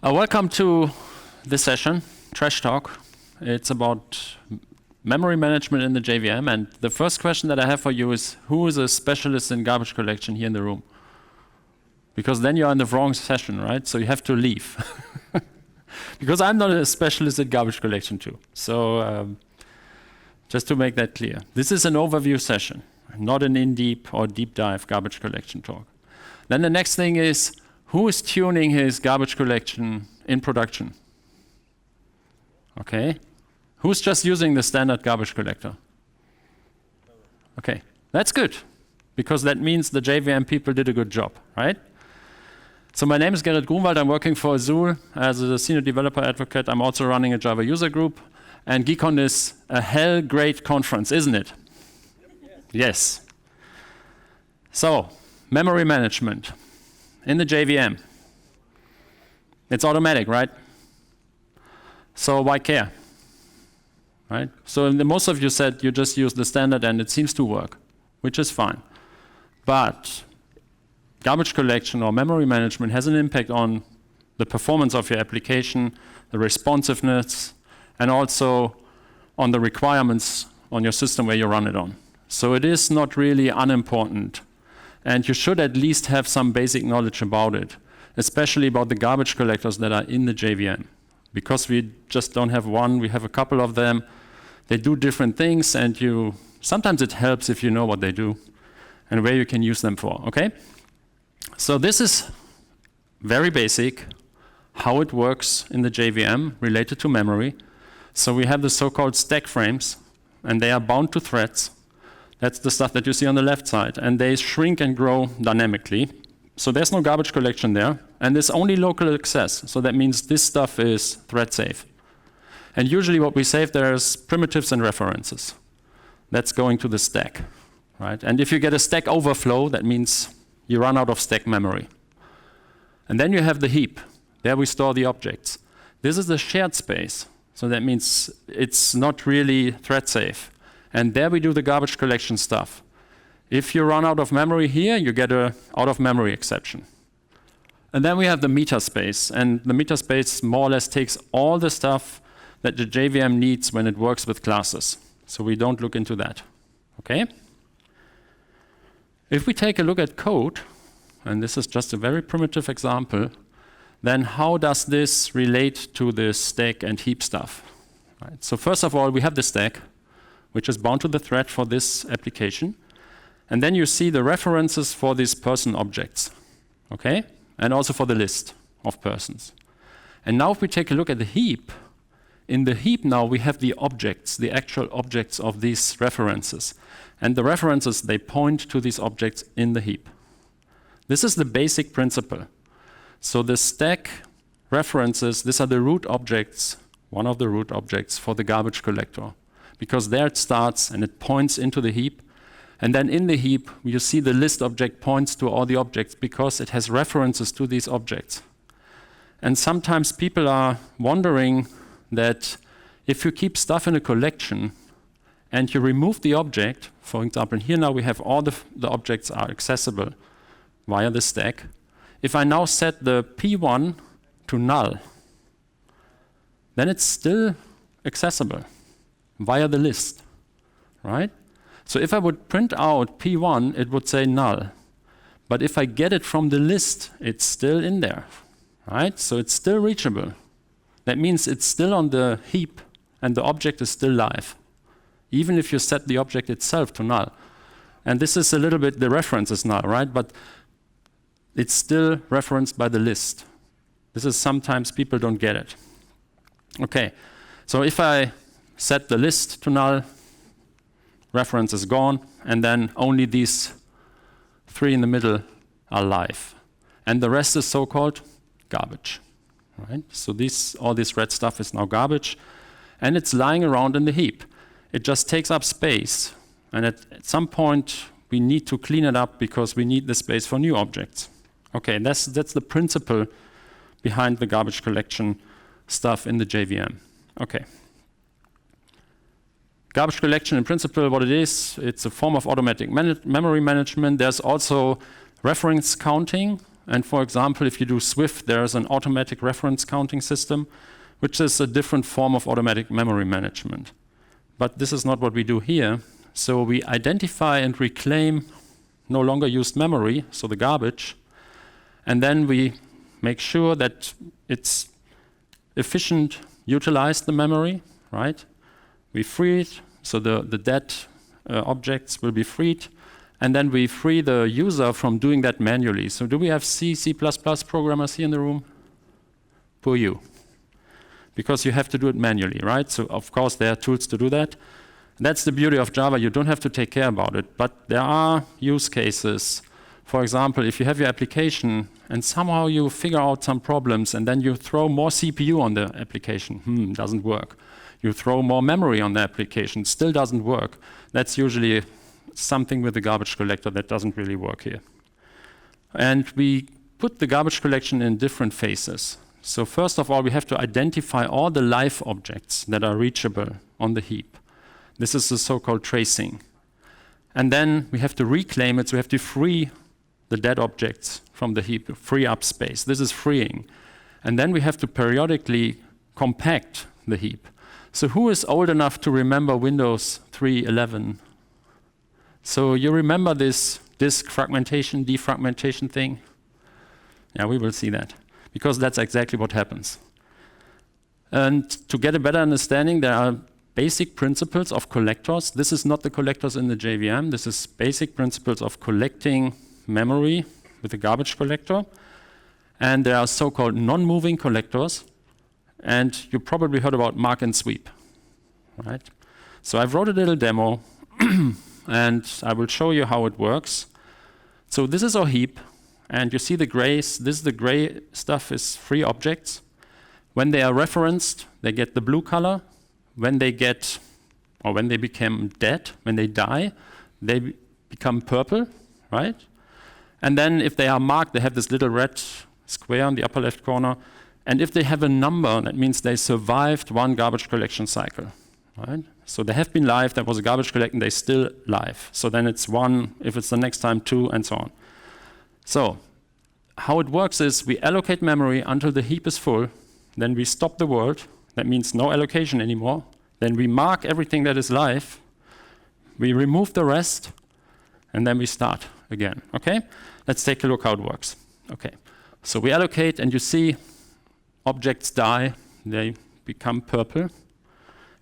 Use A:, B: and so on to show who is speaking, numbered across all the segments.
A: Welcome to this session, Trash Talk. It's about memory management in the JVM. And the first question that I have for you is, who is a specialist in garbage collection here in the room? Because then you're in the wrong session, right? So you have to leave. Because I'm not a specialist in garbage collection too. So just to make that clear. This is an overview session, not an in-deep or deep dive garbage collection talk. Then the next thing is, who is tuning his garbage collection in production? Okay. Who's just using the standard garbage collector? Okay, that's good, because that means the JVM people did a good job, right? So my name is Gerrit Grunwald. I'm working for Azul as a senior developer advocate. I'm also running a Java user group. And GeeCON is a hell great conference, isn't it? Yes. So, memory management in the JVM. It's automatic, right? So why care? Right? So most of you said you just use the standard and it seems to work, which is fine. But garbage collection or memory management has an impact on the performance of your application, the responsiveness, and also on the requirements on your system where you run it on. So it is not really unimportant. And you should at least have some basic knowledge about it, especially about the garbage collectors that are in the JVM. Because we just don't have one, we have a couple of them. They do different things, and sometimes it helps if you know what they do and where you can use them for, okay? So this is very basic, how it works in the JVM related to memory. So we have the so-called stack frames, and they are bound to threads. That's the stuff that you see on the left side. And they shrink and grow dynamically. So there's no garbage collection there. And there's only local access. So that means this stuff is thread safe. And usually what we save there is primitives and references. That's going to the stack, right? And if you get a stack overflow, that means you run out of stack memory. And then you have the heap. There we store the objects. This is the shared space. So that means it's not really thread safe. And there we do the garbage collection stuff. If you run out of memory here, you get a out of memory exception. And then we have the meter space. And the meter space more or less takes all the stuff that the JVM needs when it works with classes. So we don't look into that. Okay? If we take a look at code, and this is just a very primitive example, then how does this relate to the stack and heap stuff? Right. So first of all, we have the stack, which is bound to the thread for this application. And then you see the references for these person objects, okay? And also for the list of persons. And now if we take a look at the heap, in the heap now we have the objects, the actual objects of these references. And the references, they point to these objects in the heap. This is the basic principle. So the stack references, these are the root objects, one of the root objects for the garbage collector. Because there it starts and it points into the heap. And then in the heap, you see the list object points to all the objects because it has references to these objects. And sometimes people are wondering that if you keep stuff in a collection and you remove the object, for example, here now we have all the objects are accessible via the stack. If I now set the P1 to null, then it's still accessible via the list, right? So if I would print out P1, it would say null. But if I get it from the list, it's still in there, right? So it's still reachable. That means it's still on the heap and the object is still live, even if you set the object itself to null. And this is a little bit the references now, right? But it's still referenced by the list. This is sometimes people don't get it. Okay, so if I set the list to null, reference is gone, and then only these three in the middle are live. And the rest is so-called garbage, right? So all this red stuff is now garbage, and it's lying around in the heap. It just takes up space, and at some point we need to clean it up because we need the space for new objects. Okay, that's the principle behind the garbage collection stuff in the JVM. Okay. Garbage collection, in principle, what it is, it's a form of automatic memory management. There's also reference counting And for example, if you do Swift, there's an automatic reference counting system, which is a different form of automatic memory management. But this is not what we do here. So we identify and reclaim no longer used memory, so the garbage, and then we make sure that it's efficient, utilize the memory, right? We free it, so the dead objects will be freed, and then we free the user from doing that manually. So do we have C, C++ programmers here in the room? Poor you. Because you have to do it manually, right? So of course there are tools to do that. That's the beauty of Java, you don't have to take care about it, but there are use cases. For example, if you have your application and somehow you figure out some problems and then you throw more CPU on the application, doesn't work. You throw more memory on the application, still doesn't work. That's usually something with the garbage collector that doesn't really work here. And we put the garbage collection in different phases. So first of all, we have to identify all the live objects that are reachable on the heap. This is the so-called tracing. And then we have to reclaim it, so we have to free the dead objects from the heap, free up space. This is freeing. And then we have to periodically compact the heap. So who is old enough to remember Windows 3.11? So you remember this disk fragmentation, defragmentation thing? Yeah, we will see that, because that's exactly what happens. And to get a better understanding, there are basic principles of collectors. This is not the collectors in the JVM. This is basic principles of collecting memory with a garbage collector. And there are so-called non-moving collectors. And you probably heard about mark and sweep, right? So I've wrote a little demo, and I will show you how it works. So this is our heap, and you see the grays. This is the gray stuff is free objects. When they are referenced, they get the blue color. When they get, or when they become dead, when they die, they become purple, right? And then if they are marked, they have this little red square in the upper left corner. And if they have a number, that means they survived one garbage collection cycle, right? So they have been live, there was a garbage collection, they still live. So then it's 1, if it's the next time 2, and so on. So how it works is we allocate memory until the heap is full, then we stop the world, that means no allocation anymore. Then we mark everything that is live, we remove the rest, and then we start again, okay? Let's take a look how it works. Okay, so we allocate, and you see objects die, they become purple.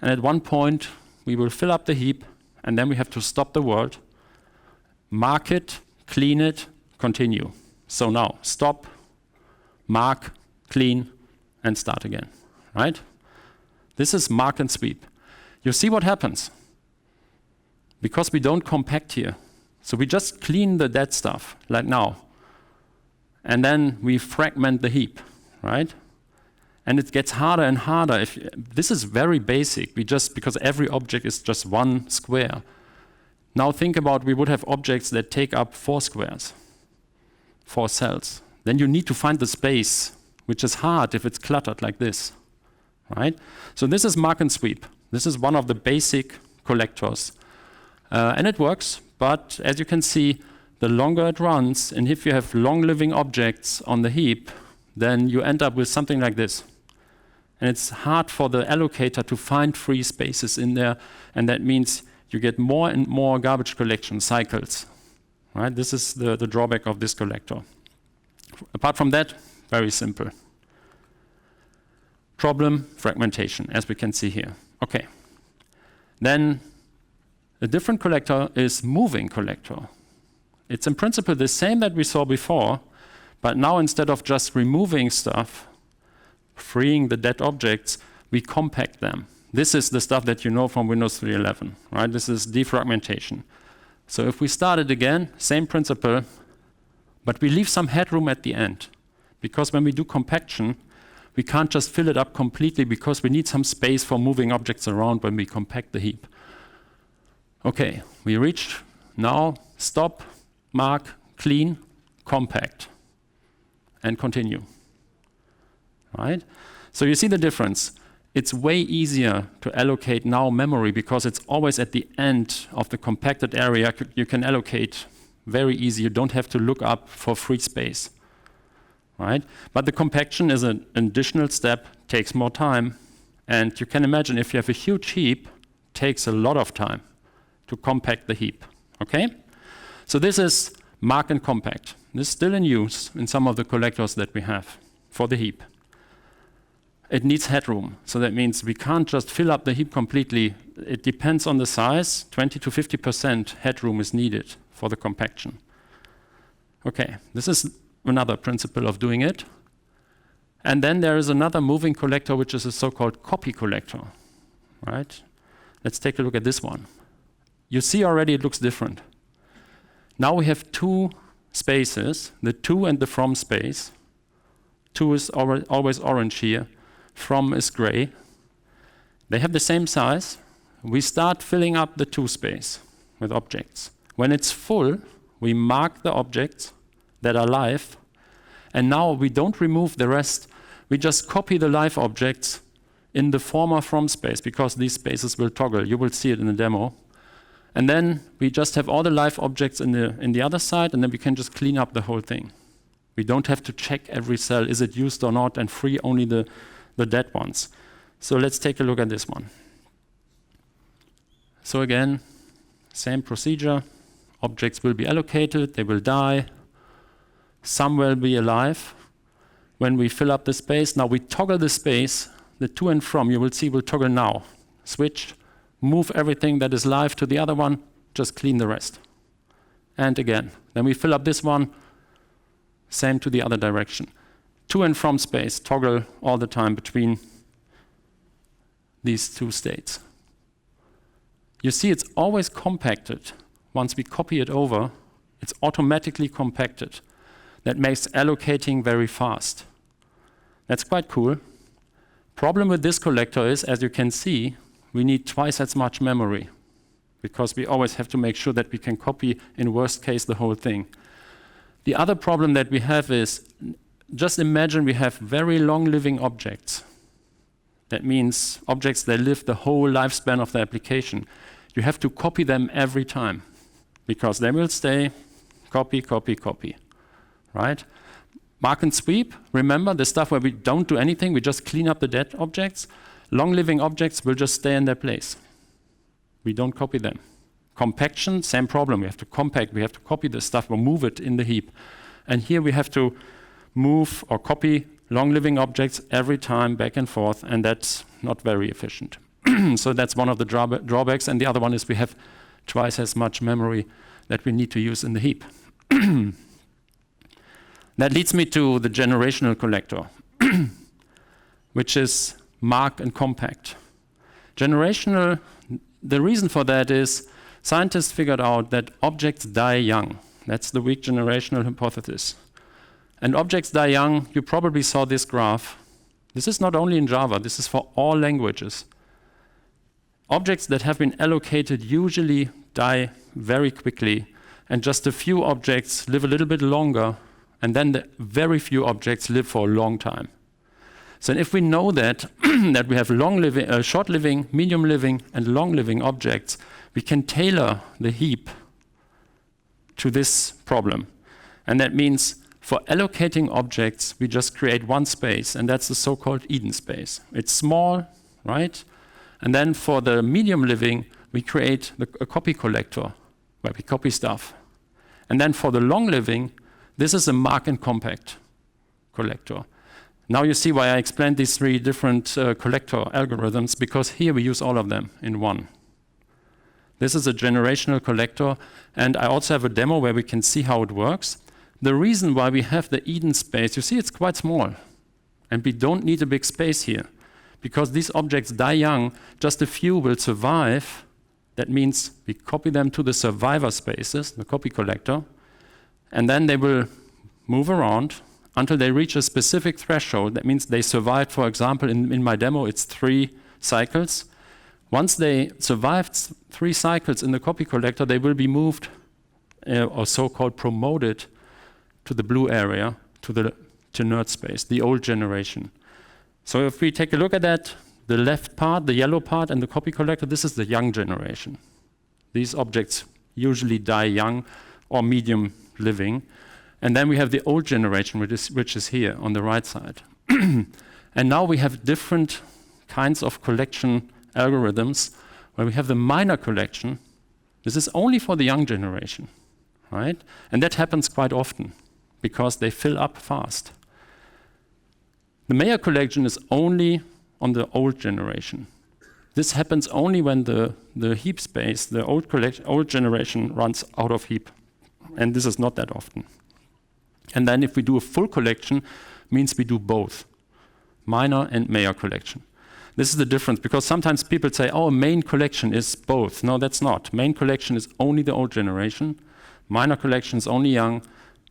A: And at one point, we will fill up the heap, and then we have to stop the world, mark it, clean it, continue. So now, stop, mark, clean, and start again, right? This is mark and sweep. You see what happens? Because we don't compact here. So we just clean the dead stuff, like now. And then we fragment the heap, right? And it gets harder and harder. This is very basic. Because every object is just one square. Now think about, we would have objects that take up 4 squares, 4 cells. Then you need to find the space, which is hard if it's cluttered like this, right? So this is mark and sweep. This is one of the basic collectors. And it works, but as you can see, the longer it runs, and if you have long-living objects on the heap, then you end up with something like this. And it's hard for the allocator to find free spaces in there, and that means you get more and more garbage collection cycles. Right? This is the drawback of this collector. Apart from that, very simple. Problem, fragmentation, as we can see here. Okay. Then a different collector is moving collector. It's in principle the same that we saw before, but now instead of just removing stuff, freeing the dead objects, we compact them. This is the stuff that you know from Windows 3.11, right? This is defragmentation. So if we start it again, same principle, but we leave some headroom at the end. Because when we do compaction, we can't just fill it up completely because we need some space for moving objects around when we compact the heap. Okay, we reach now, stop, mark, clean, compact, and continue. Right? So you see the difference. It's way easier to allocate now memory because it's always at the end of the compacted area. You can allocate very easy. You don't have to look up for free space. right? But the compaction is an additional step, takes more time. And you can imagine if you have a huge heap, it takes a lot of time to compact the heap, okay? So this is mark and compact. This is still in use in some of the collectors that we have for the heap. It needs headroom. So that means we can't just fill up the heap completely. It depends on the size. 20 to 50% headroom is needed for the compaction. Okay, this is another principle of doing it. And then there is another moving collector, which is a so-called copy collector, right? Let's take a look at this one. You see already it looks different. Now we have two spaces, the to and the from space. To is always orange here. From is gray. They have the same size. We start filling up the to space with objects. When it's full, we mark the objects that are live. And now we don't remove the rest. We just copy the live objects in the former from space because these spaces will toggle. You will see it in the demo. And then we just have all the live objects in the other side, and then we can just clean up the whole thing. We don't have to check every cell, is it used or not, and free only the dead ones. So let's take a look at this one. So again, same procedure. Objects will be allocated, they will die. Some will be alive. When we fill up the space, now we toggle the space, the to and from, you will see will toggle now. Switch, move everything that is live to the other one, just clean the rest. And again, then we fill up this one, same to the other direction. To and from space, toggle all the time between these two states. You see it's always compacted. Once we copy it over, it's automatically compacted. That makes allocating very fast. That's quite cool. Problem with this collector is, as you can see, we need twice as much memory because we always have to make sure that we can copy, in worst case, the whole thing. The other problem that we have is, just imagine we have very long-living objects. That means objects that live the whole lifespan of the application. You have to copy them every time because they will stay copy, copy, copy, right? Mark and sweep, remember the stuff where we don't do anything, we just clean up the dead objects. Long-living objects will just stay in their place. We don't copy them. Compaction, same problem. We have to compact, we have to copy the stuff or move it in the heap. And here we have to move or copy long-living objects every time back and forth, and that's not very efficient. So that's one of the drawbacks, and the other one is we have twice as much memory that we need to use in the heap. That leads me to the generational collector, which is mark and compact. Generational, the reason for that is scientists figured out that objects die young. That's the weak generational hypothesis. And objects die young, you probably saw this graph. This is not only in Java, this is for all languages. Objects that have been allocated usually die very quickly, and just a few objects live a little bit longer, and then the very few objects live for a long time. So if we know that, that we have long-living, short-living, medium-living, and long-living objects, we can tailor the heap to this problem. And that means for allocating objects, we just create one space, and that's the so-called Eden space. It's small, right? And then for the medium-living, we create a copy collector, where we copy stuff. And then for the long-living, this is a mark and compact collector. Now you see why I explained these three different collector algorithms, because here we use all of them in one. This is a generational collector, and I also have a demo where we can see how it works. The reason why we have the Eden space, you see it's quite small, and we don't need a big space here, because these objects die young, just a few will survive. That means we copy them to the survivor spaces, the copy collector, and then they will move around until they reach a specific threshold. That means they survived, for example, in my demo, it's 3 cycles. Once they survived 3 cycles in the copy collector, they will be moved, or so-called promoted, to the blue area, to nerd space, the old generation. So if we take a look at that, the left part, the yellow part, and the copy collector, this is the young generation. These objects usually die young or medium living. And then we have the old generation, which is here on the right side. And now we have different kinds of collection algorithms where we have the minor collection. This is only for the young generation, right? And that happens quite often because they fill up fast. The major collection is only on the old generation. This happens only when the heap space, the old generation runs out of heap. And this is not that often. And then if we do a full collection, means we do both, minor and major collection. This is the difference, because sometimes people say, oh, main collection is both. No, that's not. Main collection is only the old generation. Minor collection is only young.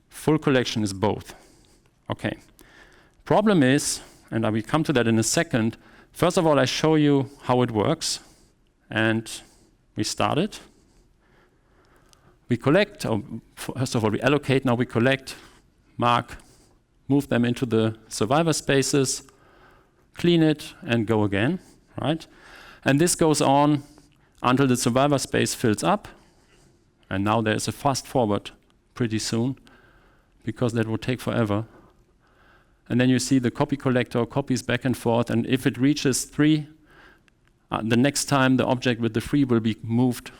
A: Full collection is both. Okay. Problem is, and I will come to that in a second, first of all, I show you how it works. And we start it. We collect, or first of all, we allocate, now we collect, mark, move them into the survivor spaces, clean it, and go again, right? And this goes on until the survivor space fills up. And now there is a fast forward pretty soon, because that would take forever. And then you see the copy collector copies back and forth, and if it reaches 3, the next time the object with the 3 will be moved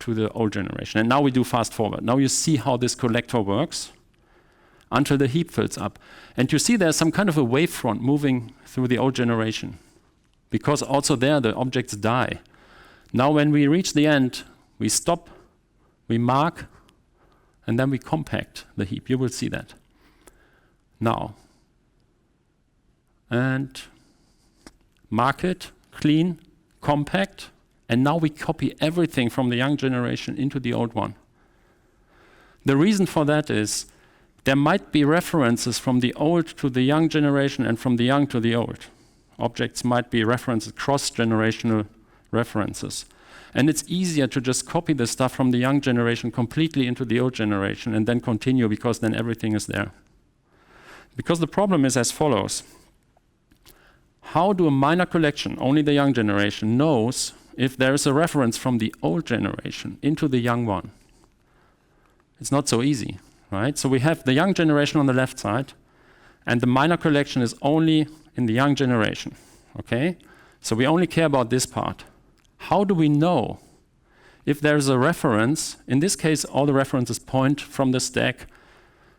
A: to the old generation. And now we do fast forward. Now you see how this collector works until the heap fills up. And you see there's some kind of a wavefront moving through the old generation, because also there the objects die. Now when we reach the end, we stop, we mark, and then we compact the heap. You will see that. Now, and mark it, clean, compact, and now we copy everything from the young generation into the old one. The reason for that is there might be references from the old to the young generation and from the young to the old. Objects might be references, cross-generational references. And it's easier to just copy the stuff from the young generation completely into the old generation and then continue, because then everything is there. Because the problem is as follows. How do a minor collection, only the young generation, knows if there is a reference from the old generation into the young one? It's not so easy, right? So we have the young generation on the left side, and the minor collection is only in the young generation, okay? So we only care about this part. How do we know if there's a reference? In this case, all the references point from the stack,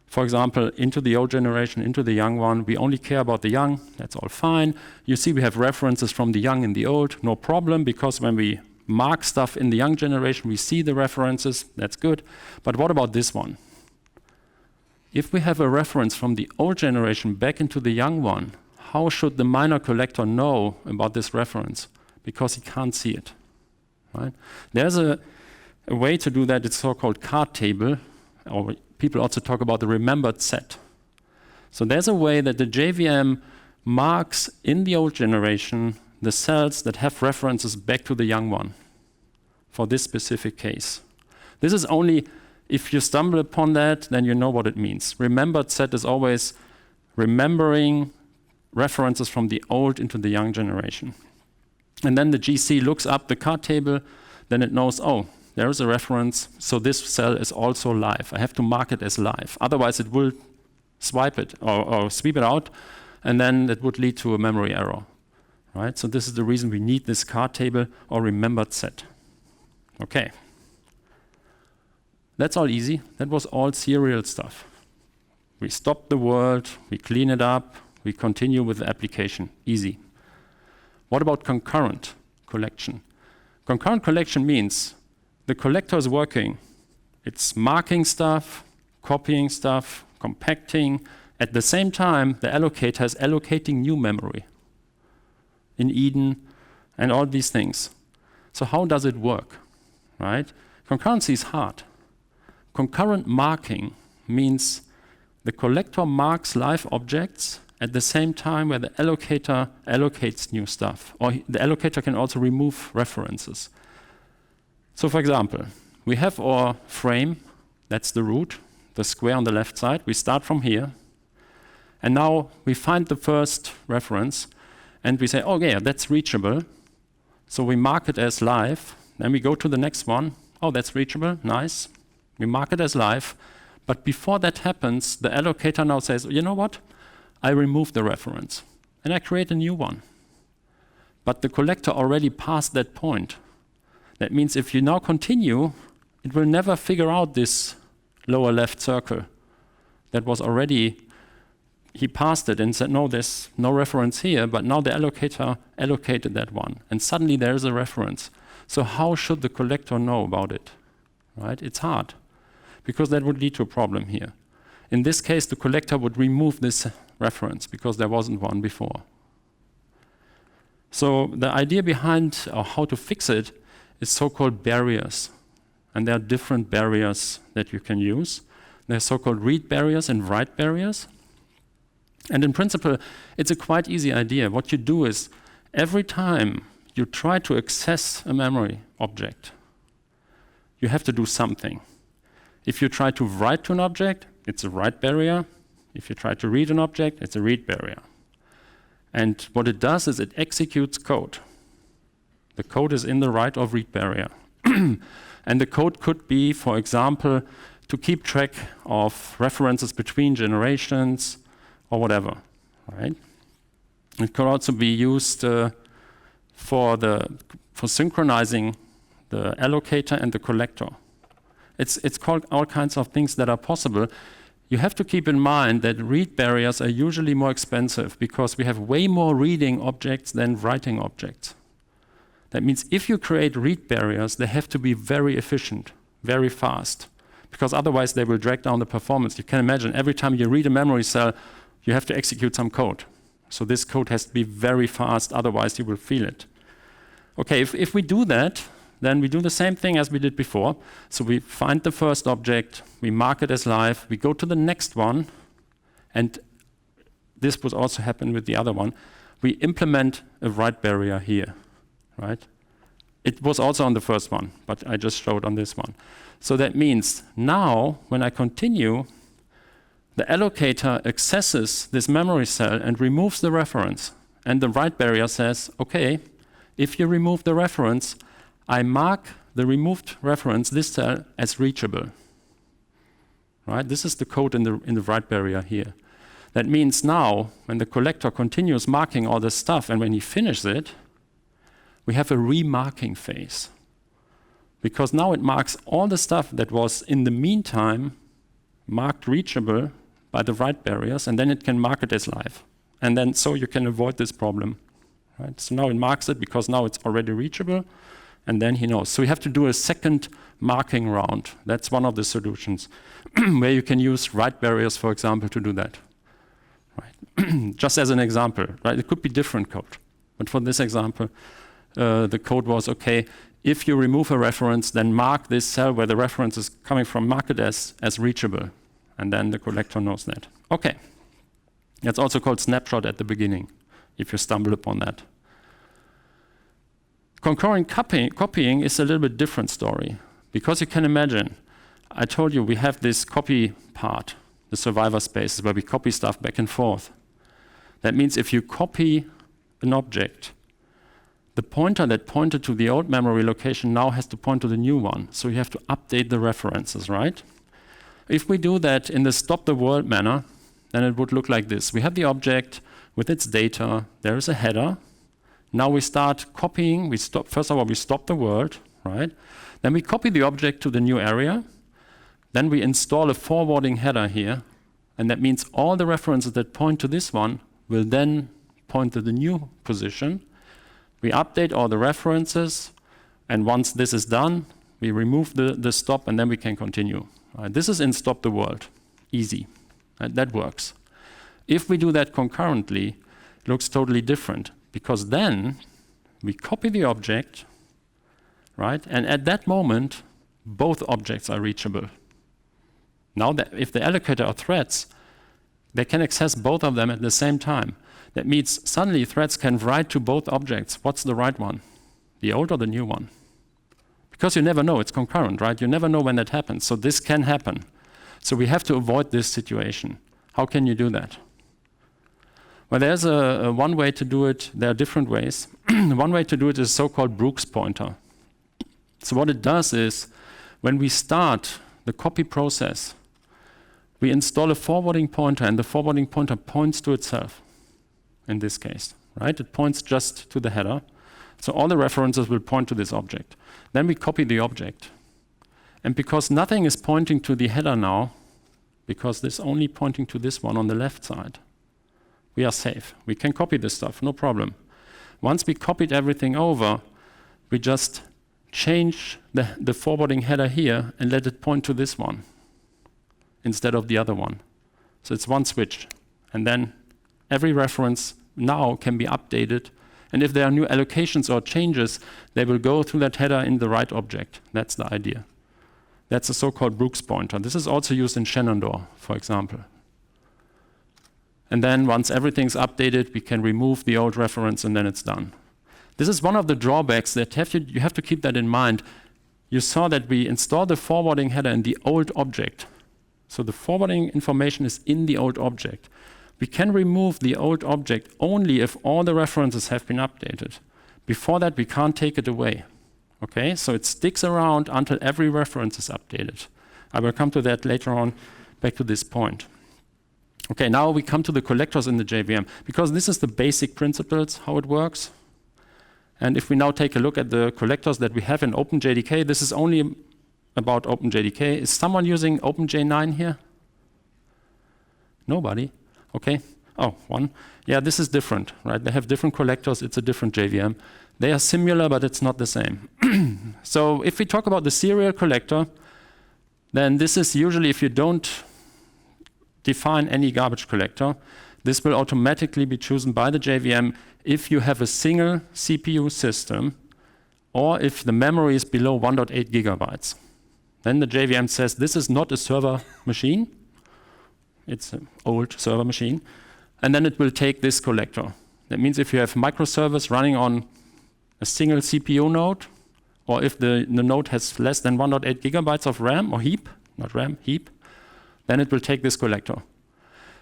A: for example, into the old generation, into the young one. We only care about the young, that's all fine. You see we have references from the young and the old, no problem, because when we mark stuff in the young generation, we see the references, that's good. But what about this one? If we have a reference from the old generation back into the young one, how should the minor collector know about this reference? Because he can't see it, right? There's a way to do that, it's so-called card table, or people also talk about the remembered set. So there's a way that the JVM marks in the old generation the cells that have references back to the young one for this specific case. This is only, if you stumble upon that, then you know what it means. Remembered set is always remembering references from the old into the young generation. And then the GC looks up the card table, then it knows, oh, there is a reference, so this cell is also live. I have to mark it as live. Otherwise, it will swipe it or sweep it out, and then it would lead to a memory error, right? So this is the reason we need this card table or remembered set. Okay. That's all easy. That was all serial stuff. We stop the world, we clean it up, we continue with the application. Easy. What about concurrent collection? Concurrent collection means the collector is working. It's marking stuff, copying stuff, compacting. At the same time, the allocator is allocating new memory in Eden and all these things. So how does it work, right? Concurrency is hard. Concurrent marking means the collector marks live objects at the same time where the allocator allocates new stuff. Or the allocator can also remove references. So for example, we have our frame, that's the root, the square on the left side. We start from here. And now we find the first reference and we say, oh yeah, that's reachable. So we mark it as live. Then we go to the next one. Oh, that's reachable, nice. We mark it as live. But before that happens, the allocator now says, you know what? I remove the reference and I create a new one. But the collector already passed that point. That means if you now continue, it will never figure out this lower left circle. That was already, he passed it and said, no, there's no reference here, but now the allocator allocated that one. And suddenly there is a reference. So how should the collector know about it? Right? It's hard, because that would lead to a problem here. In this case, the collector would remove this reference because there wasn't one before. So the idea behind or how to fix it is so-called barriers. And there are different barriers that you can use. There are so-called read barriers and write barriers. And in principle, it's a quite easy idea. What you do is every time you try to access a memory object, you have to do something. If you try to write to an object, it's a write barrier. If you try to read an object, it's a read barrier. And what it does is it executes code. The code is in the write or read barrier. And the code could be, for example, to keep track of references between generations or whatever. Right? It could also be used for synchronizing the allocator and the collector. It's called all kinds of things that are possible. You have to keep in mind that read barriers are usually more expensive because we have way more reading objects than writing objects. That means if you create read barriers, they have to be very efficient, very fast, because otherwise they will drag down the performance. You can imagine every time you read a memory cell, you have to execute some code. So this code has to be very fast, otherwise you will feel it. Okay, if we do that, then we do the same thing as we did before. So we find the first object, we mark it as live, we go to the next one, and this would also happen with the other one. We implement a write barrier here, right? It was also on the first one, but I just showed on this one. So that means now, when I continue, the allocator accesses this memory cell and removes the reference. And the write barrier says, okay, if you remove the reference, I mark the removed reference, this cell, as reachable. Right? This is the code in the write barrier here. That means now, when the collector continues marking all this stuff, and when he finishes it, we have a remarking phase. Because now it marks all the stuff that was, in the meantime, marked reachable by the write barriers, and then it can mark it as live. And then so you can avoid this problem. Right? So now it marks it because now it's already reachable, and then he knows. So we have to do a second marking round. That's one of the solutions, where you can use write barriers, for example, to do that. Right? Just as an example, right? It could be different code. But for this example, the code was, okay, if you remove a reference, then mark this cell where the reference is coming from, mark it as reachable. And then the collector knows that. Okay. That's also called snapshot at the beginning, if you stumble upon that. Concurrent copying is a little bit different story, because you can imagine, I told you we have this copy part, the survivor spaces, where we copy stuff back and forth. That means if you copy an object, the pointer that pointed to the old memory location now has to point to the new one. So you have to update the references, right? If we do that in the stop the world manner, then it would look like this. We have the object with its data. There is a header. Now we start copying. First of all, we stop the world, right? Then we copy the object to the new area. Then we install a forwarding header here. And that means all the references that point to this one will then point to the new position. We update all the references. And once this is done, we remove the stop, and then we can continue. This is in stop the world. Easy. That works. If we do that concurrently, it looks totally different, because then we copy the object, right? And at that moment, both objects are reachable. Now, if the allocator are threads, they can access both of them at the same time. That means suddenly threads can write to both objects. What's the right one? The old or the new one? Because you never know, it's concurrent, right? You never know when that happens. So this can happen. So we have to avoid this situation. How can you do that? Well, there's one way to do it. There are different ways. One way to do it is so-called Brooks pointer. So what it does is, when we start the copy process, we install a forwarding pointer, and the forwarding pointer points to itself in this case, right? It points just to the header. So all the references will point to this object. Then we copy the object. And because nothing is pointing to the header now, because this is only pointing to this one on the left side, we are safe. We can copy this stuff, no problem. Once we copied everything over, we just change the forwarding header here and let it point to this one instead of the other one. So it's one switch. And then every reference now can be updated. And if there are new allocations or changes, they will go through that header in the right object. That's the idea. That's a so-called Brooks pointer. This is also used in Shenandoah, for example. And then once everything's updated, we can remove the old reference and then it's done. This is one of the drawbacks that you have to keep that in mind. You saw that we installed the forwarding header in the old object. So the forwarding information is in the old object. We can remove the old object only if all the references have been updated. Before that, we can't take it away. Okay, so it sticks around until every reference is updated. I will come to that later on, back to this point. Okay, now we come to the collectors in the JVM, because this is the basic principles, how it works. And if we now take a look at the collectors that we have in OpenJDK, this is only about OpenJDK. Is someone using OpenJ9 here? Nobody? Okay. Oh, one. Yeah, this is different, right? They have different collectors. It's a different JVM. They are similar, but it's not the same. So if we talk about the serial collector, then this is usually, if you don't define any garbage collector, this will automatically be chosen by the JVM if you have a single CPU system or if the memory is below 1.8 gigabytes. Then the JVM says this is not a server machine. It's an old server machine. And then it will take this collector. That means if you have microservice running on a single CPU node, or if the node has less than 1.8 gigabytes of RAM or heap, not RAM, heap, then it will take this collector.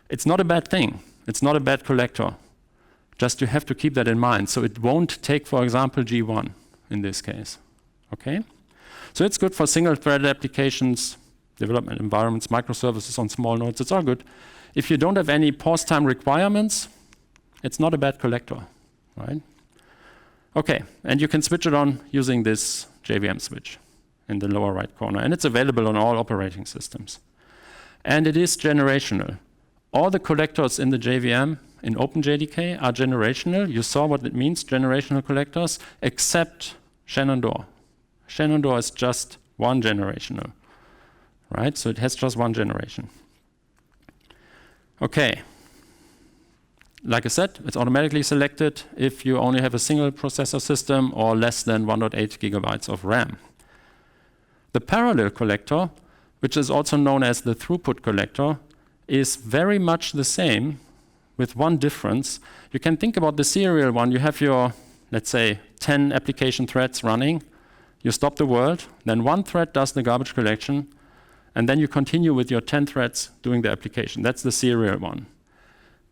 A: It's not a bad thing. It's not a bad collector. Just you have to keep that in mind. So it won't take, for example, G1 in this case. Okay? So it's good for single-threaded applications, development environments, microservices on small nodes. It's all good. If you don't have any pause time requirements, it's not a bad collector, right? Okay, and you can switch it on using this JVM switch in the lower right corner. And it's available on all operating systems. And it is generational. All the collectors in the JVM in OpenJDK are generational. You saw what it means, generational collectors, except Shenandoah. Shenandoah is just one generational, right? So it has just one generation. Okay. Like I said, it's automatically selected if you only have a single processor system or less than 1.8 gigabytes of RAM. The parallel collector, which is also known as the throughput collector, is very much the same with one difference. You can think about the serial one. You have your, let's say, 10 application threads running. You stop the world, then one thread does the garbage collection, and then you continue with your 10 threads doing the application. That's the serial one.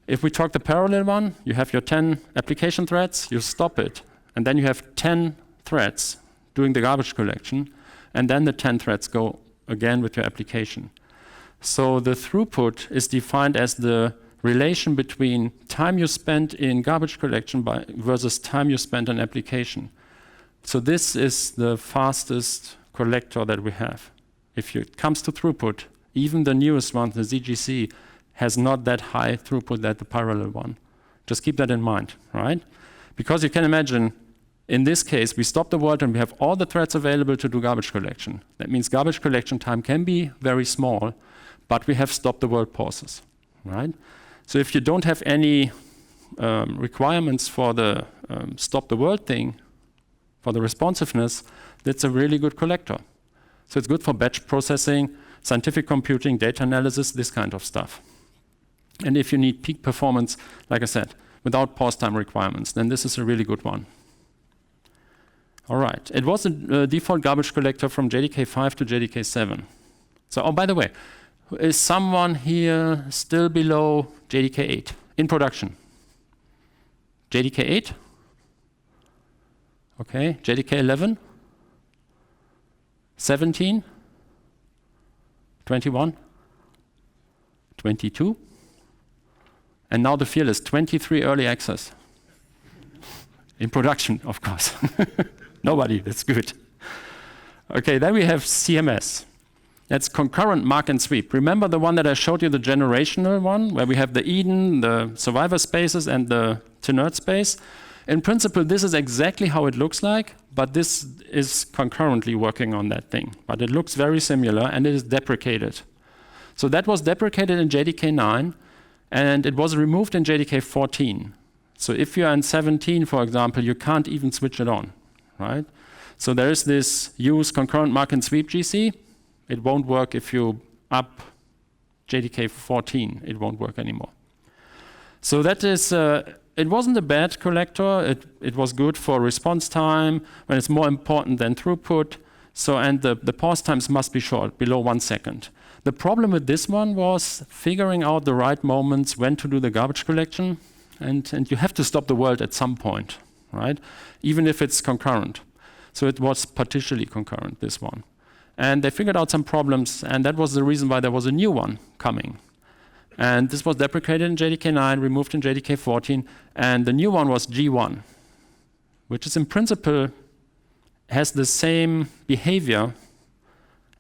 A: If we talk the parallel one, you have your 10 application threads, you stop it, and then you have 10 threads doing the garbage collection, and then the 10 threads go again with your application. So the throughput is defined as the relation between time you spent in garbage collection versus time you spent on application. So this is the fastest collector that we have. If it comes to throughput, even the newest one, the ZGC, has not that high throughput that the parallel one. Just keep that in mind, right? Because you can imagine, in this case, we stop the world and we have all the threads available to do garbage collection. That means garbage collection time can be very small, but we have stop the world pauses, right? So if you don't have any requirements for the stop the world thing, for the responsiveness, that's a really good collector. So it's good for batch processing, scientific computing, data analysis, this kind of stuff. And if you need peak performance, like I said, without pause time requirements, then this is a really good one. All right, it was a default garbage collector from JDK 5 to JDK 7. So, oh, by the way, is someone here still below JDK 8 in production? JDK 8? Okay, JDK 11? 17? 21? 22. And now the field is 23 early access. In production, of course. Nobody, that's good. Okay, then we have CMS. That's concurrent mark and sweep. Remember the one that I showed you, the generational one, where we have the Eden, the survivor spaces, and the tenert space? In principle, this is exactly how it looks like, but this is concurrently working on that thing. But it looks very similar, and it is deprecated. So that was deprecated in JDK 9, and it was removed in JDK 14. So if you're in 17, for example, you can't even switch it on, right? So there is this use concurrent mark and sweep GC. It won't work if you up JDK 14. It won't work anymore. So that is, it wasn't a bad collector. It was good for response time when it's more important than throughput. So, and the pause times must be short, below 1 second. The problem with this one was figuring out the right moments when to do the garbage collection. And you have to stop the world at some point, right? Even if it's concurrent. So it was partially concurrent, this one. And they figured out some problems, and that was the reason why there was a new one coming. And this was deprecated in JDK 9, removed in JDK 14, and the new one was G1, which is in principle has the same behavior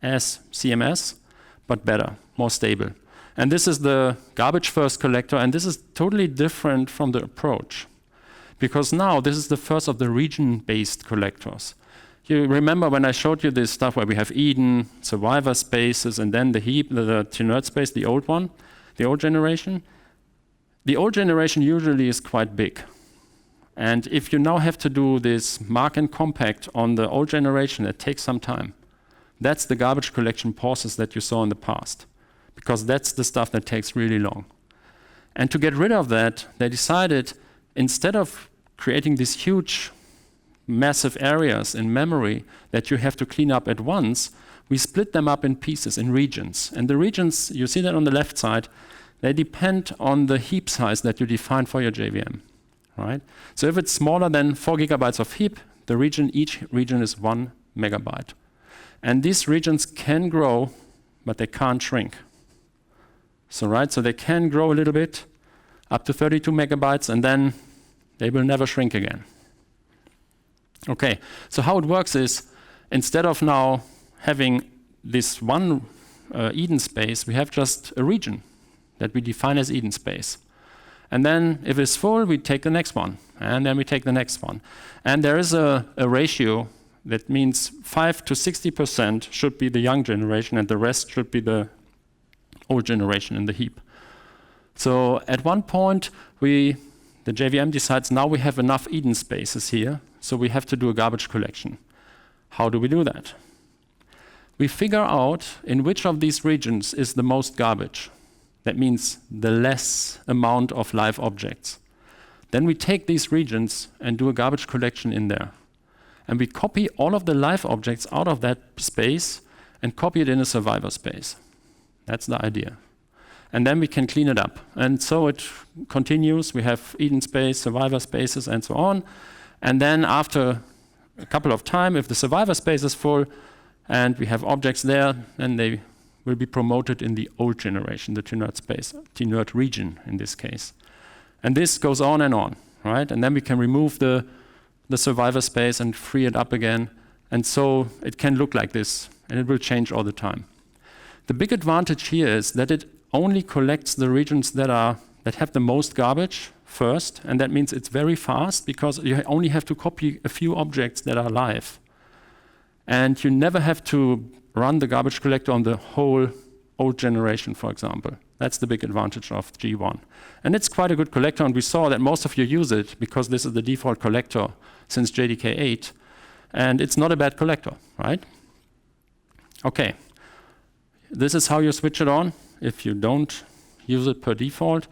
A: as CMS, but better, more stable. And this is the garbage first collector, and this is totally different from the approach. Because now this is the first of the region-based collectors. You remember when I showed you this stuff where we have Eden, survivor spaces, and then the heap, the tenert space, the old one, the old generation? The old generation usually is quite big. And if you now have to do this mark and compact on the old generation, it takes some time. That's the garbage collection pauses that you saw in the past, because that's the stuff that takes really long. And to get rid of that, they decided, instead of creating these huge massive areas in memory that you have to clean up at once, we split them up in pieces, in regions. And the regions, you see that on the left side, they depend on the heap size that you define for your JVM, right? So if it's smaller than 4 gigabytes of heap, each region is 1 megabyte. And these regions can grow, but they can't shrink. So they can grow a little bit, up to 32 megabytes, and then they will never shrink again. Okay, so how it works is, instead of now having this one Eden space, we have just a region that we define as Eden space. And then if it's full, we take the next one, and then we take the next one. And there is a ratio that means 5 to 60% should be the young generation, and the rest should be the old generation in the heap. So at one point, the JVM decides now we have enough Eden spaces here, so we have to do a garbage collection. How do we do that? We figure out in which of these regions is the most garbage. That means the less amount of live objects. Then we take these regions and do a garbage collection in there. And we copy all of the live objects out of that space and copy it in a survivor space. That's the idea. And then we can clean it up. And so it continues. We have Eden space, survivor spaces, and so on. And then after a couple of time, if the survivor space is full and we have objects there, then they will be promoted in the old generation, the tenert space, tenert region in this case. And this goes on, right? And then we can remove the survivor space and free it up again. And so it can look like this, and it will change all the time. The big advantage here is that it only collects the regions that have the most garbage first, and that means it's very fast because you only have to copy a few objects that are live. And you never have to run the garbage collector on the whole old generation, for example. That's the big advantage of G1. And it's quite a good collector, and we saw that most of you use it because this is the default collector since JDK 8. And it's not a bad collector, right? Okay. This is how you switch it on if you don't use it per default.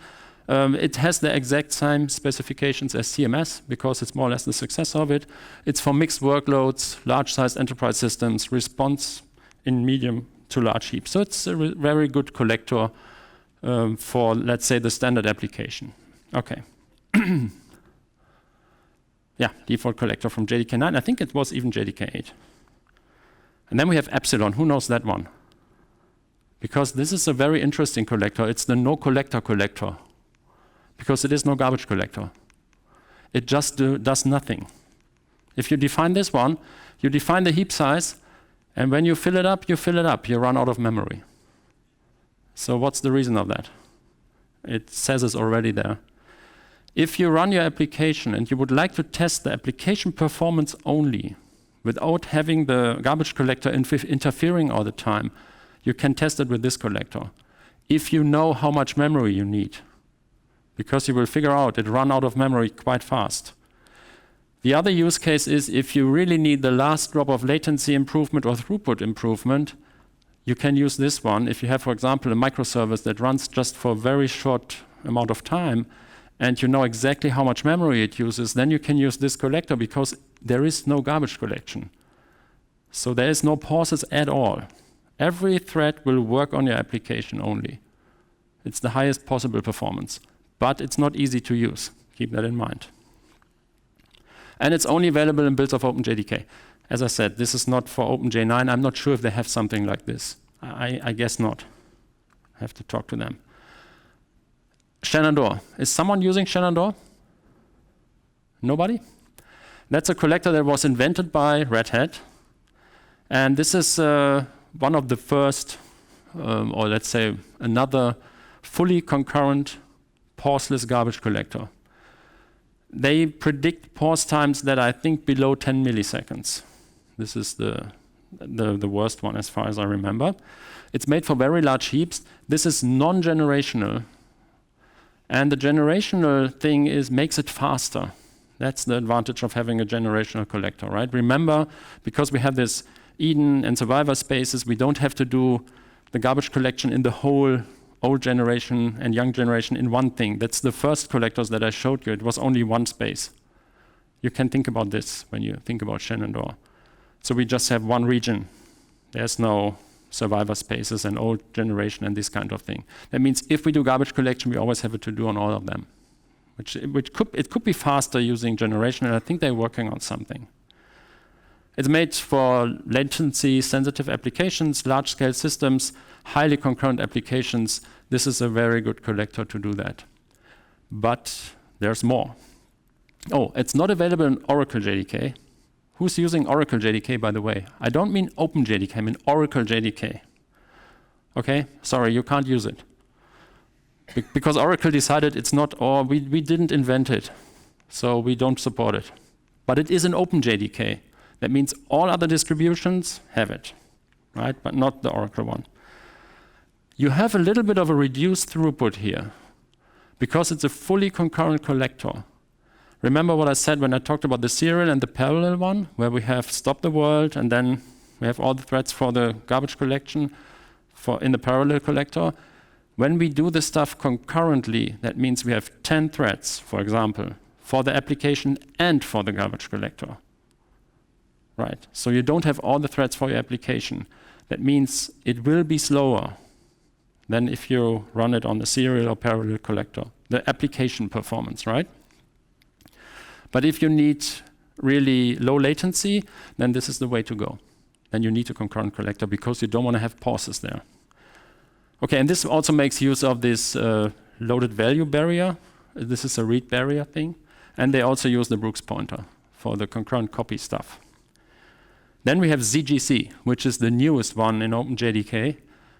A: It has the exact same specifications as CMS because it's more or less the successor of it. It's for mixed workloads, large-sized enterprise systems, response in medium to large heaps. So it's a very good collector for, let's say, the standard application. Okay. Yeah, default collector from JDK 9. I think it was even JDK 8. And then we have Epsilon. Who knows that one? because this is a very interesting collector. It's the no collector collector, because it is no garbage collector. It just does nothing. If you define this one, you define the heap size, and when you fill it up, you run out of memory. So what's the reason of that? It says it's already there. If you run your application and you would like to test the application performance only, without having the garbage collector interfering all the time, you can test it with this collector. If you know how much memory you need, because you will figure out it run out of memory quite fast. The other use case is if you really need the last drop of latency improvement or throughput improvement, you can use this one. If you have, for example, a microservice that runs just for a very short amount of time, and you know exactly how much memory it uses, then you can use this collector because there is no garbage collection. So there is no pauses at all. Every thread will work on your application only. It's the highest possible performance, but it's not easy to use. Keep that in mind. And it's only available in builds of OpenJDK. As I said, this is not for OpenJ9. I'm not sure if they have something like this. I guess not. I have to talk to them. Shenandoah. Is someone using Shenandoah? Nobody? That's a collector that was invented by Red Hat. And this is one of the first, or let's say another fully concurrent pauseless garbage collector. They predict pause times that I think below 10 milliseconds. This is the worst one as far as I remember. It's made for very large heaps. This is non-generational. And the generational thing makes it faster. That's the advantage of having a generational collector, right? Remember, because we have this Eden and survivor spaces, we don't have to do the garbage collection in the whole old generation and young generation in one thing. That's the first collectors that I showed you. It was only one space. You can think about this when you think about Shenandoah. So we just have one region. There's no survivor spaces and old generation and this kind of thing. That means if we do garbage collection, we always have it to do on all of them. It could be faster using generation, and I think they're working on something. It's made for latency-sensitive applications, large-scale systems, highly concurrent applications. This is a very good collector to do that. But there's more. Oh, it's not available in Oracle JDK. Who's using Oracle JDK, by the way? I don't mean OpenJDK, I mean Oracle JDK. Okay, sorry, you can't use it. Because Oracle decided it's not, or we didn't invent it, so we don't support it. But it is an OpenJDK. That means all other distributions have it, right? But not the Oracle one. You have a little bit of a reduced throughput here because it's a fully concurrent collector. Remember what I said when I talked about the serial and the parallel one, where we have stop the world and then we have all the threads for the garbage collection in the parallel collector. When we do the stuff concurrently, that means we have 10 threads, for example, for the application and for the garbage collector. Right, so you don't have all the threads for your application. That means it will be slower than if you run it on the serial or parallel collector, the application performance, right? But if you need really low latency, then this is the way to go. Then you need a concurrent collector because you don't want to have pauses there. Okay, and this also makes use of this loaded value barrier. This is a read barrier thing. And they also use the Brooks pointer for the concurrent copy stuff. Then we have ZGC, which is the newest one in OpenJDK.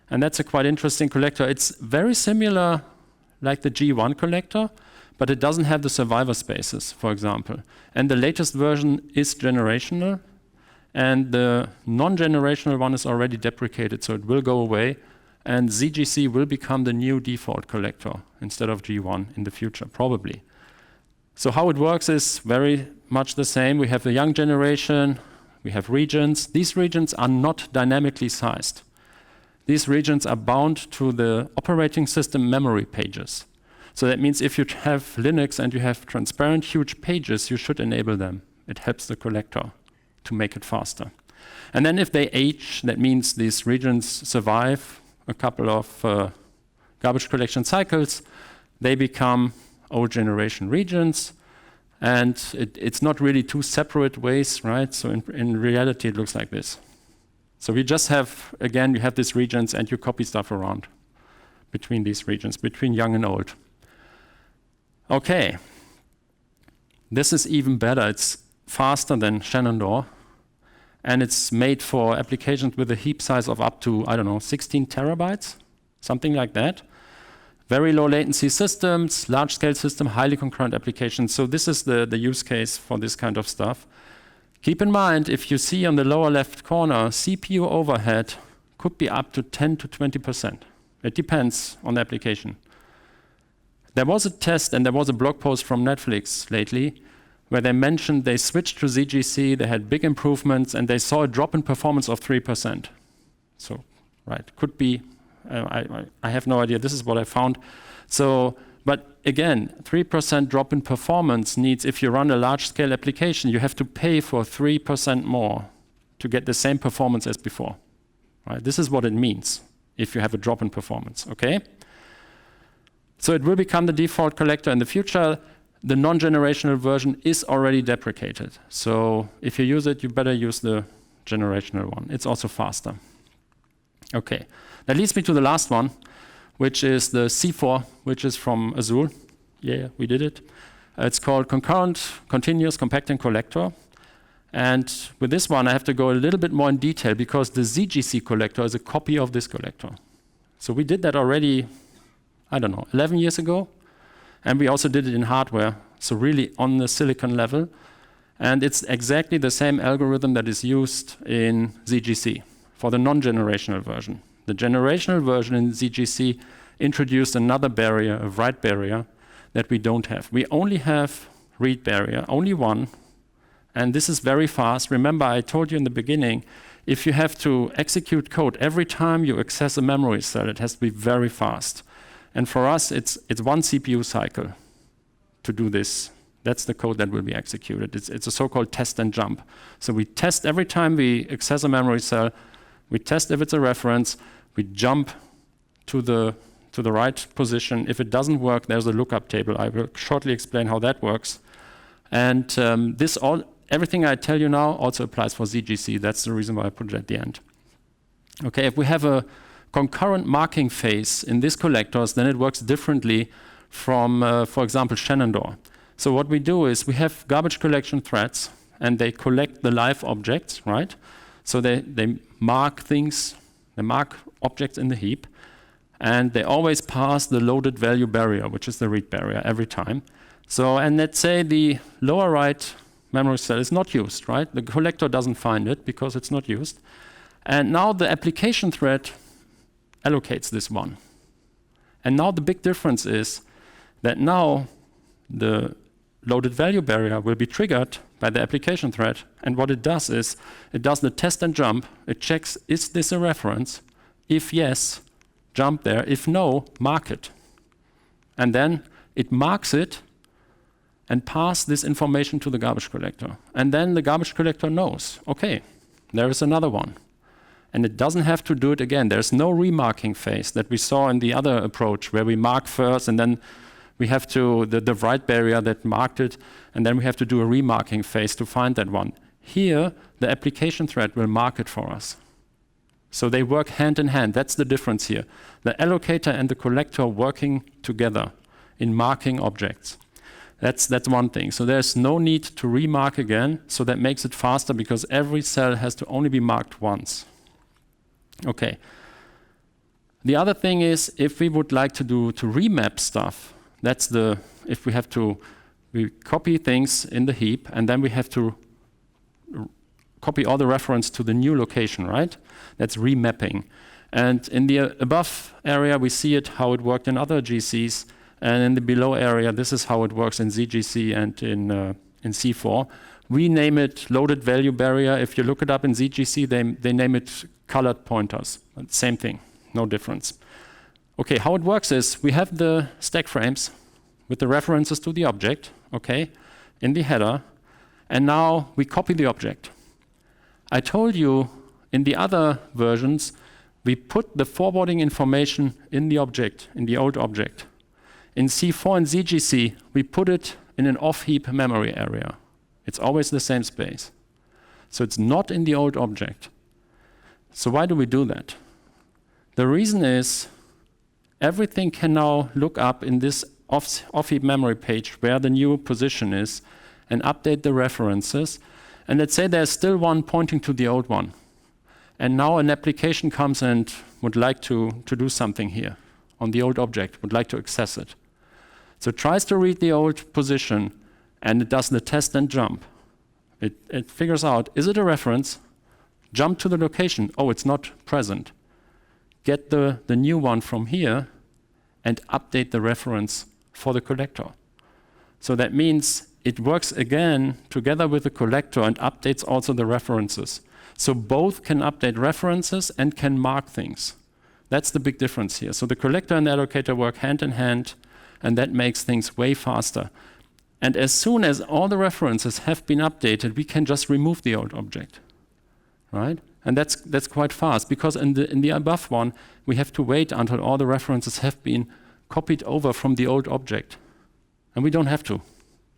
A: And that's a quite interesting collector. It's very similar like the G1 collector, but it doesn't have the survivor spaces, for example. And the latest version is generational. And the non-generational one is already deprecated, so it will go away. And ZGC will become the new default collector instead of G1 in the future, probably. So how it works is very much the same. We have the young generation. We have regions. These regions are not dynamically sized. These regions are bound to the operating system memory pages. So that means if you have Linux and you have transparent huge pages, you should enable them. It helps the collector to make it faster. And then if they age, that means these regions survive a couple of garbage collection cycles, they become old generation regions. And it's not really two separate ways, right? So in reality, it looks like this. So we just have, again, you have these regions and you copy stuff around between these regions, between young and old. Okay. This is even better. It's faster than Shenandoah. And it's made for applications with a heap size of up to, 16 terabytes, something like that. Very low latency systems, large scale system, highly concurrent applications. So this is the use case for this kind of stuff. Keep in mind, if you see on the lower left corner, CPU overhead could be up to 10 to 20%. It depends on the application. There was a test and there was a blog post from Netflix lately where they mentioned they switched to ZGC, they had big improvements, and they saw a drop in performance of 3%. So, right, could be, I have no idea, this is what I found. So, but again, 3% drop in performance needs, if you run a large-scale application, you have to pay for 3% more to get the same performance as before. Right? This is what it means if you have a drop in performance, okay? So it will become the default collector in the future. The non-generational version is already deprecated. So if you use it, you better use the generational one. It's also faster. Okay, that leads me to the last one, which is the C4, which is from Azure. Yeah, we did it. It's called Concurrent Continuous Compacting Collector. And with this one, I have to go a little bit more in detail because the ZGC collector is a copy of this collector. So we did that already, 11 years ago. And we also did it in hardware, so really on the silicon level. And it's exactly the same algorithm that is used in ZGC for the non-generational version. The generational version in ZGC introduced another barrier, a write barrier, that we don't have. We only have read barrier, only one. And this is very fast. Remember, I told you in the beginning, if you have to execute code every time you access a memory cell, it has to be very fast. And for us, it's one CPU cycle to do this. That's the code that will be executed. It's a so-called test and jump. So we test every time we access a memory cell. We test if it's a reference. We jump to the right position. If it doesn't work, there's a lookup table. I will shortly explain how that works. And everything I tell you now also applies for ZGC. That's the reason why I put it at the end. Okay, if we have a concurrent marking phase in these collectors, then it works differently from, for example, Shenandoah. So what we do is we have garbage collection threads, and they collect the live objects, right? So they mark things, they mark objects in the heap, and they always pass the loaded value barrier, which is the read barrier, every time. So, and let's say the lower right memory cell is not used, right? The collector doesn't find it because it's not used. And now the application thread allocates this one. And now the big difference is that now the loaded value barrier will be triggered by the application thread. And what it does is it does the test and jump. It checks, is this a reference? If yes, jump there. If no, mark it. And then it marks it and pass this information to the garbage collector. And then the garbage collector knows, okay, there is another one. And it doesn't have to do it again. There's no remarking phase that we saw in the other approach where we mark first and then we have to, the write barrier that marked it, and then we have to do a remarking phase to find that one. Here, the application thread will mark it for us. So they work hand in hand. That's the difference here. The allocator and the collector working together in marking objects. That's one thing. So there's no need to remark again. So that makes it faster because every cell has to only be marked once. Okay. The other thing is if we would like to remap stuff, if we have to, we copy things in the heap and then we have to copy all the reference to the new location, right? That's remapping. And in the above area, we see it, how it worked in other GCs. And in the below area, this is how it works in ZGC and in C4. We name it loaded value barrier. If you look it up in ZGC, they name it colored pointers. Same thing, no difference. Okay, how it works is we have the stack frames with the references to the object, okay, in the header. And now we copy the object. I told you in the other versions, we put the forwarding information in the object, in the old object. In C4 and ZGC, we put it in an off-heap memory area. It's always the same space. So it's not in the old object. So why do we do that? The reason is everything can now look up in this off-heap memory page where the new position is and update the references. And let's say there's still one pointing to the old one. And now an application comes and would like to do something here on the old object, would like to access it. So it tries to read the old position and it does the test and jump. It figures out, is it a reference? Jump to the location. Oh, it's not present. Get the new one from here and update the reference for the collector. So that means it works again together with the collector and updates also the references. So both can update references and can mark things. That's the big difference here. So the collector and the allocator work hand in hand, and that makes things way faster. And as soon as all the references have been updated, we can just remove the old object, right? And that's quite fast, because in the above one, we have to wait until all the references have been copied over from the old object. And we don't have to.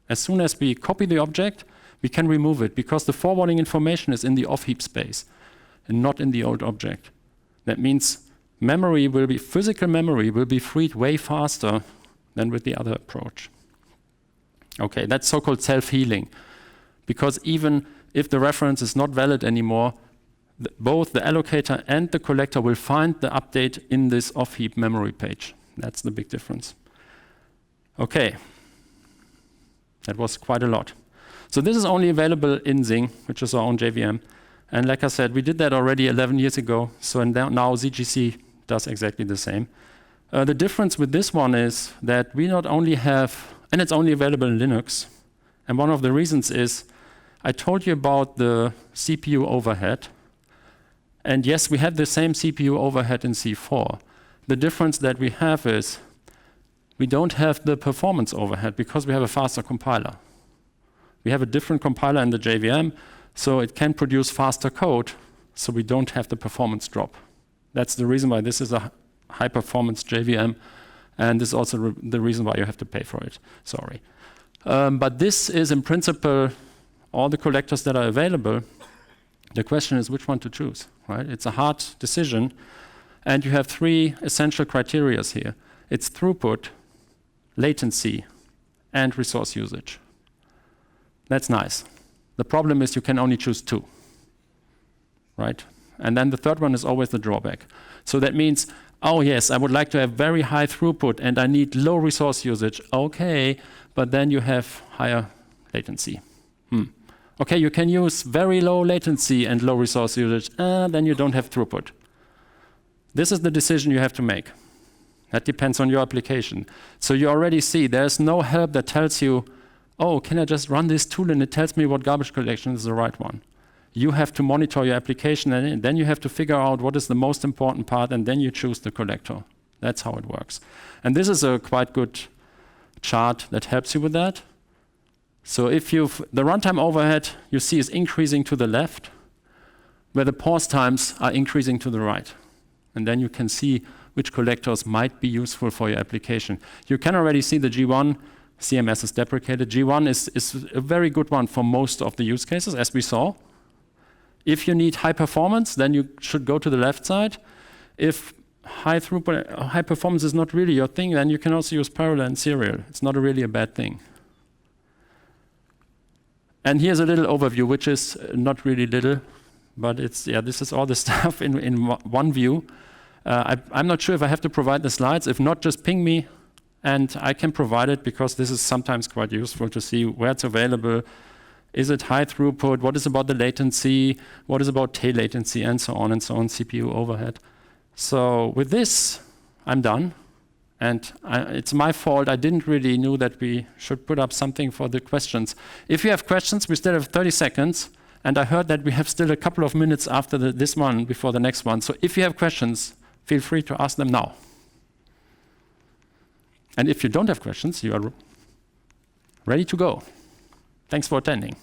A: As soon as we copy the object, we can remove it, because the forwarding information is in the off-heap space and not in the old object. That means physical memory will be freed way faster than with the other approach. Okay, that's so-called self-healing, because even if the reference is not valid anymore, both the allocator and the collector will find the update in this off-heap memory page. That's the big difference. Okay, that was quite a lot. So this is only available in Zing, which is our own JVM. And like I said, we did that already 11 years ago. So now ZGC does exactly the same. The difference with this one is that we not only have, and it's only available in Linux. And one of the reasons is, I told you about the CPU overhead. And yes, we have the same CPU overhead in C4. The difference that we have is we don't have the performance overhead because we have a faster compiler. We have a different compiler in the JVM, so it can produce faster code, so we don't have the performance drop. That's the reason why this is a high-performance JVM, and this is also the reason why you have to pay for it. Sorry. But this is, in principle, all the collectors that are available. The question is which one to choose, right? It's a hard decision, and you have 3 essential criteria here. It's throughput, latency, and resource usage. That's nice. The problem is you can only choose 2, right? And then the third one is always the drawback. So that means, oh yes, I would like to have very high throughput and I need low resource usage. Okay, but then you have higher latency. Okay, you can use very low latency and low resource usage, then you don't have throughput. This is the decision you have to make. That depends on your application. So you already see there's no help that tells you, oh, can I just run this tool and it tells me what garbage collection is the right one? You have to monitor your application and then you have to figure out what is the most important part and then you choose the collector. That's how it works. And this is a quite good chart that helps you with that. So if the runtime overhead you see is increasing to the left, where the pause times are increasing to the right. And then you can see which collectors might be useful for your application. You can already see the G1 CMS is deprecated. G1 is a very good one for most of the use cases, as we saw. If you need high performance, then you should go to the left side. If high throughput, high performance is not really your thing, then you can also use parallel and serial. It's not really a bad thing. And here's a little overview, which is not really little, but this is all the stuff in one view. I'm not sure if I have to provide the slides. If not, just ping me. And I can provide it because this is sometimes quite useful to see where it's available. Is it high throughput? What is about the latency? What is about tail latency? And so on, CPU overhead. So with this, I'm done. And it's my fault. I didn't really know that we should put up something for the questions. If you have questions, we still have 30 seconds. And I heard that we have still a couple of minutes after this one before the next one. So if you have questions, feel free to ask them now. And if you don't have questions, you are ready to go. Thanks for attending.